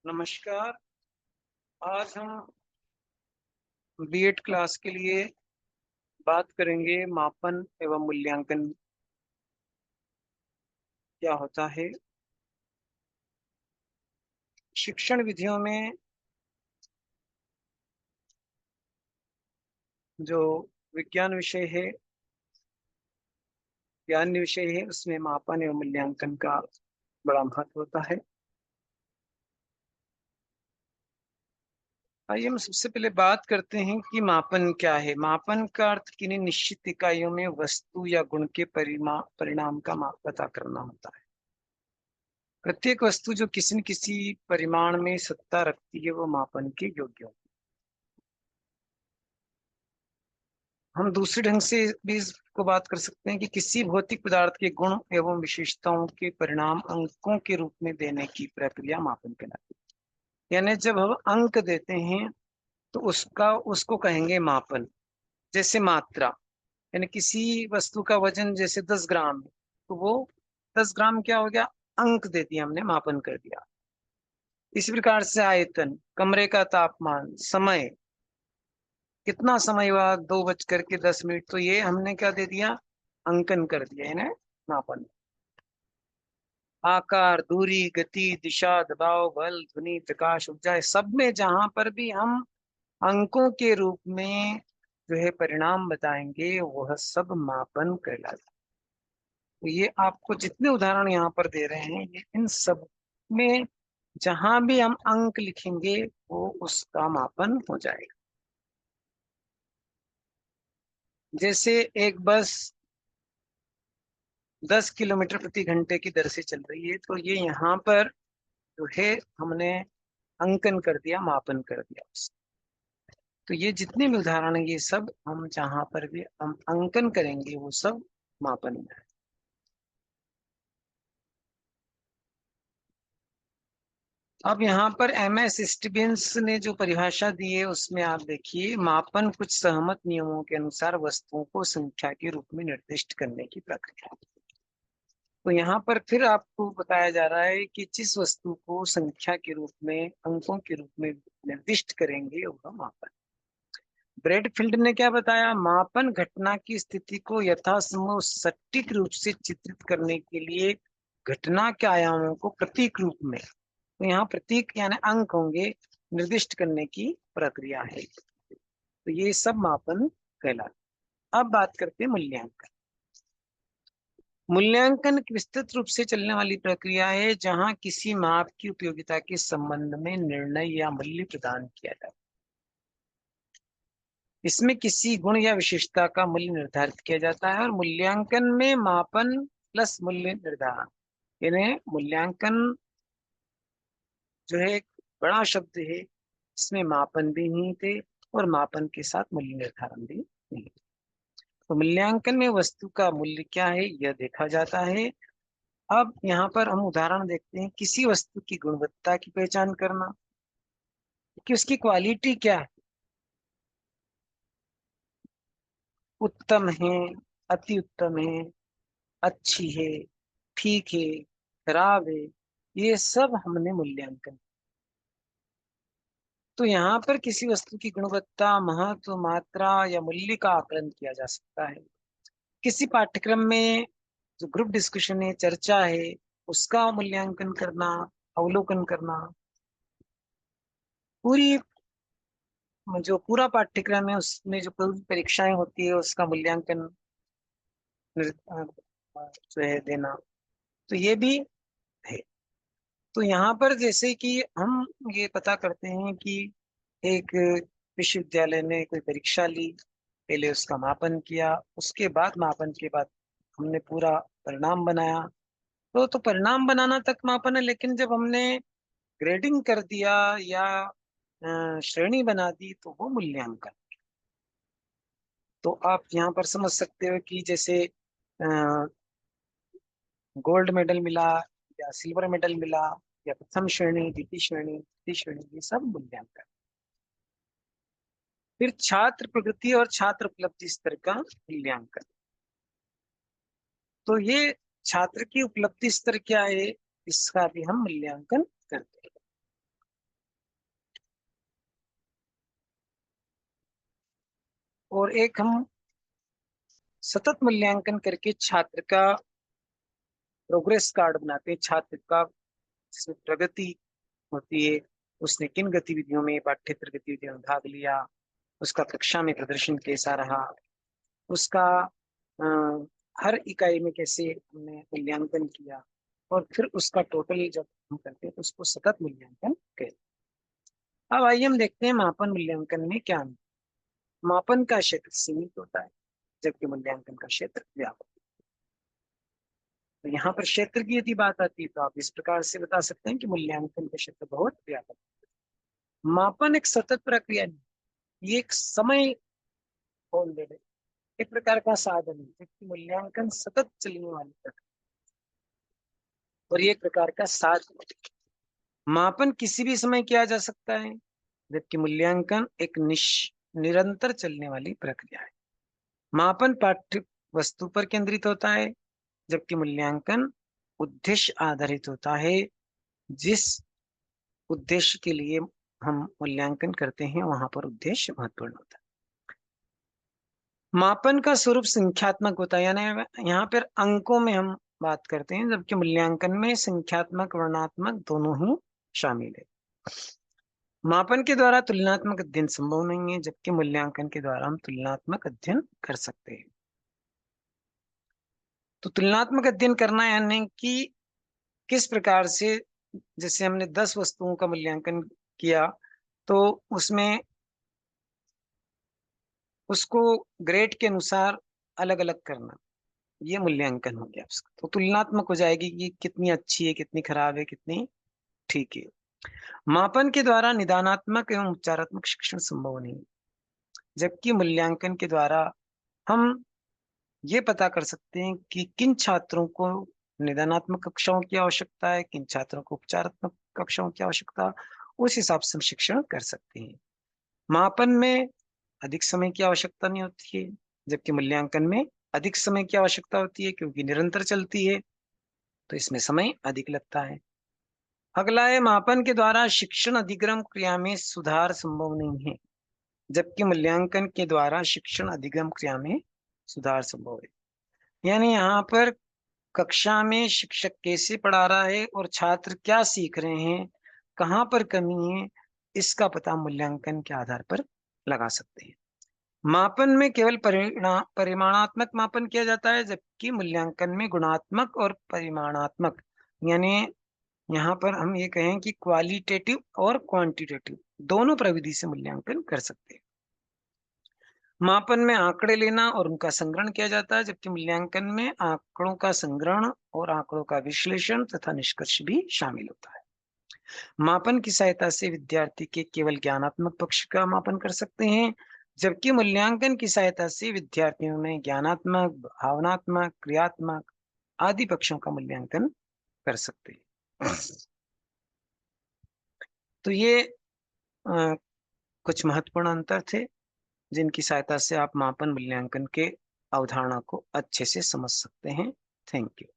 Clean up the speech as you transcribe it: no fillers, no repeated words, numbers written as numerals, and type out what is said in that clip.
नमस्कार। आज हम बीएड क्लास के लिए बात करेंगे मापन एवं मूल्यांकन क्या होता है। शिक्षण विधियों में जो विज्ञान विषय है, ज्ञान विषय है, उसमें मापन एवं मूल्यांकन का बड़ा महत्व होता है। आइए हम सबसे पहले बात करते हैं कि मापन क्या है। मापन का अर्थ किन्हीं निश्चित इकाइयों में वस्तु या गुण के परिणाम का पता करना होता है। प्रत्येक वस्तु जो किसी न किसी परिमाण में सत्ता रखती है वो मापन के योग्य होती है। हम दूसरे ढंग से भी इसको बात कर सकते हैं कि किसी भौतिक पदार्थ के गुण एवं विशेषताओं के परिणाम अंकों के रूप में देने की प्रक्रिया मापन कहलाती है। यानी जब हम अंक देते हैं तो उसको कहेंगे मापन। जैसे मात्रा, यानी किसी वस्तु का वजन जैसे 10 ग्राम है तो वो 10 ग्राम क्या हो गया, अंक दे दिया हमने, मापन कर दिया। इसी प्रकार से आयतन, कमरे का तापमान, समय, कितना समय हुआ, 2:10, तो ये हमने क्या दे दिया, अंकन कर दिया, है ना, मापन। आकार, दूरी, गति, दिशा, दबाव, बल, ध्वनि, प्रकाश, ऊर्जा, सब में जहां पर भी हम अंकों के रूप में जो है परिणाम बताएंगे वह सब मापन कहलाता है। तो ये आपको जितने उदाहरण यहाँ पर दे रहे हैं, ये इन सब में जहां भी हम अंक लिखेंगे वो उसका मापन हो जाएगा। जैसे एक बस 10 किलोमीटर प्रति घंटे की दर से चल रही है तो ये यहाँ पर जो है हमने अंकन कर दिया, मापन कर दिया उसका। तो ये जितने भी उदाहरण है ये सब हम जहां पर भी हम अंकन करेंगे वो सब मापन में है। अब यहाँ पर MS स्टीवेंस ने जो परिभाषा दी है उसमें आप देखिए, मापन कुछ सहमत नियमों के अनुसार वस्तुओं को संख्या के रूप में निर्दिष्ट करने की प्रक्रिया है। तो यहाँ पर फिर आपको बताया जा रहा है कि जिस वस्तु को संख्या के रूप में, अंकों के रूप में निर्दिष्ट करेंगे वह मापन। ब्रैडफील्ड ने क्या बताया, मापन घटना की स्थिति को यथासंभव सटीक रूप से चित्रित करने के लिए घटना के आयामों को प्रतीक रूप में, तो यहाँ प्रतीक यानी अंक होंगे, निर्दिष्ट करने की प्रक्रिया है। तो ये सब मापन कहलाता। अब बात करते हैं मूल्यांकन। मूल्यांकन एक विस्तृत रूप से चलने वाली प्रक्रिया है जहां किसी माप की उपयोगिता के संबंध में निर्णय या मूल्य प्रदान किया जाता है। इसमें किसी गुण या विशेषता का मूल्य निर्धारित किया जाता है और मूल्यांकन में मापन प्लस मूल्य निर्धारण, यानी मूल्यांकन जो है एक बड़ा शब्द है, इसमें मापन भी नहीं थे और मापन के साथ मूल्य निर्धारण भी नहीं। तो मूल्यांकन में वस्तु का मूल्य क्या है यह देखा जाता है। अब यहाँ पर हम उदाहरण देखते हैं, किसी वस्तु की गुणवत्ता की पहचान करना कि उसकी क्वालिटी क्या है, उत्तम है, अति उत्तम है, अच्छी है, ठीक है, खराब है, ये सब हमने मूल्यांकन। तो यहाँ पर किसी वस्तु की गुणवत्ता, महत्व, मात्रा या मूल्य का आकलन किया जा सकता है। किसी पाठ्यक्रम में जो ग्रुप डिस्कशन है, चर्चा है, उसका मूल्यांकन करना, अवलोकन करना। पूरी जो पूरा पाठ्यक्रम है उसमें जो पूरी परीक्षाएं होती है उसका मूल्यांकन जो है देना, तो ये भी है। तो यहाँ पर जैसे कि हम ये पता करते हैं कि एक विश्वविद्यालय ने कोई परीक्षा ली, पहले उसका मापन किया, उसके बाद मापन के बाद हमने पूरा परिणाम बनाया। तो परिणाम बनाना तक मापन है, लेकिन जब हमने ग्रेडिंग कर दिया या श्रेणी बना दी तो वो मूल्यांकन। तो आप यहाँ पर समझ सकते हो कि जैसे गोल्ड मेडल मिला या सिल्वर मेडल मिला या प्रथम श्रेणी, द्वितीय श्रेणी, तृतीय श्रेणी, ये सब मूल्यांकन। फिर छात्र प्रगति और छात्र उपलब्धि स्तर का मूल्यांकन। तो ये छात्र की उपलब्धि स्तर क्या है, इसका भी हम मूल्यांकन करते हैं। और एक हम सतत मूल्यांकन करके छात्र का प्रोग्रेस कार्ड बनाते हैं, छात्र का जिसमें प्रगति होती है, उसने किन गतिविधियों में, पाठ्येतर गतिविधियों में भाग लिया, उसका कक्षा में प्रदर्शन कैसा रहा, उसका हर इकाई में कैसे हमने मूल्यांकन किया, और फिर उसका टोटल जब हम करते हैं तो उसको सतत मूल्यांकन कहते हैं। अब आइए हम देखते हैं मापन मूल्यांकन में क्या अंतर। मापन का क्षेत्र सीमित होता है जबकि मूल्यांकन का क्षेत्र व्यापक। तो यहाँ पर क्षेत्र की यदि बात आती है तो आप इस प्रकार से बता सकते हैं कि मूल्यांकन का क्षेत्र बहुत व्यापक है। मापन एक सतत प्रक्रिया नहीं, ये एक समय होल्ड है, एक प्रकार का साधन है, जबकि मूल्यांकन सतत चलने वाली प्रक्रिया और ये एक प्रकार का साधन है। मापन किसी भी समय किया जा सकता है जबकि मूल्यांकन एक निरंतर चलने वाली प्रक्रिया है। मापन पाठ्य वस्तु पर केंद्रित होता है जबकि मूल्यांकन उद्देश्य आधारित होता है। जिस उद्देश्य के लिए हम मूल्यांकन करते हैं वहां पर उद्देश्य महत्वपूर्ण होता है। मापन का स्वरूप संख्यात्मक होता है, यानी यहाँ पर अंकों में हम बात करते हैं, जबकि मूल्यांकन में संख्यात्मक वर्णात्मक दोनों ही शामिल है। मापन के द्वारा तुलनात्मक अध्ययन संभव नहीं है जबकि मूल्यांकन के द्वारा हम तुलनात्मक अध्ययन कर सकते हैं। तो तुलनात्मक अध्ययन करना यानी कि किस प्रकार से, जैसे हमने 10 वस्तुओं का मूल्यांकन किया तो उसमें उसको ग्रेड के अनुसार अलग अलग करना, ये मूल्यांकन हो गया उसका। तो तुलनात्मक हो जाएगी कि कितनी अच्छी है, कितनी खराब है, कितनी ठीक है। मापन के द्वारा निदानात्मक एवं उपचारात्मक शिक्षण संभव नहीं, जबकि मूल्यांकन के द्वारा हम ये पता कर सकते हैं कि किन छात्रों को निदानात्मक कक्षाओं की आवश्यकता है, किन छात्रों को उपचारात्मक कक्षाओं की आवश्यकता, उस हिसाब से हम शिक्षण कर सकते हैं। मापन में अधिक समय की आवश्यकता नहीं होती है जबकि मूल्यांकन में अधिक समय की आवश्यकता होती है, क्योंकि निरंतर चलती है तो इसमें समय अधिक लगता है। अगला है, मापन के द्वारा शिक्षण अधिगम क्रिया में सुधार संभव नहीं है जबकि मूल्यांकन के द्वारा शिक्षण अधिगम क्रिया में सुधार संभव है। यानी यहाँ पर कक्षा में शिक्षक कैसे पढ़ा रहा है और छात्र क्या सीख रहे हैं, कहाँ पर कमी है, इसका पता मूल्यांकन के आधार पर लगा सकते हैं। मापन में केवल परिमाणात्मक मापन किया जाता है जबकि मूल्यांकन में गुणात्मक और परिमाणात्मक, यानी यहाँ पर हम ये कहें कि क्वालिटेटिव और क्वांटिटेटिव दोनों प्रविधि से मूल्यांकन कर सकते हैं। मापन में आंकड़े लेना और उनका संग्रहण किया जाता है जबकि मूल्यांकन में आंकड़ों का संग्रहण और आंकड़ों का विश्लेषण तथा निष्कर्ष भी शामिल होता है। मापन की सहायता से विद्यार्थी के केवल ज्ञानात्मक पक्ष का मापन कर सकते हैं जबकि मूल्यांकन की सहायता से विद्यार्थियों में ज्ञानात्मक, भावनात्मक, क्रियात्मक आदि पक्षों का मूल्यांकन कर सकते हैं। तो ये कुछ महत्वपूर्ण अंतर थे जिनकी सहायता से आप मापन मूल्यांकन के अवधारणा को अच्छे से समझ सकते हैं। Thank you.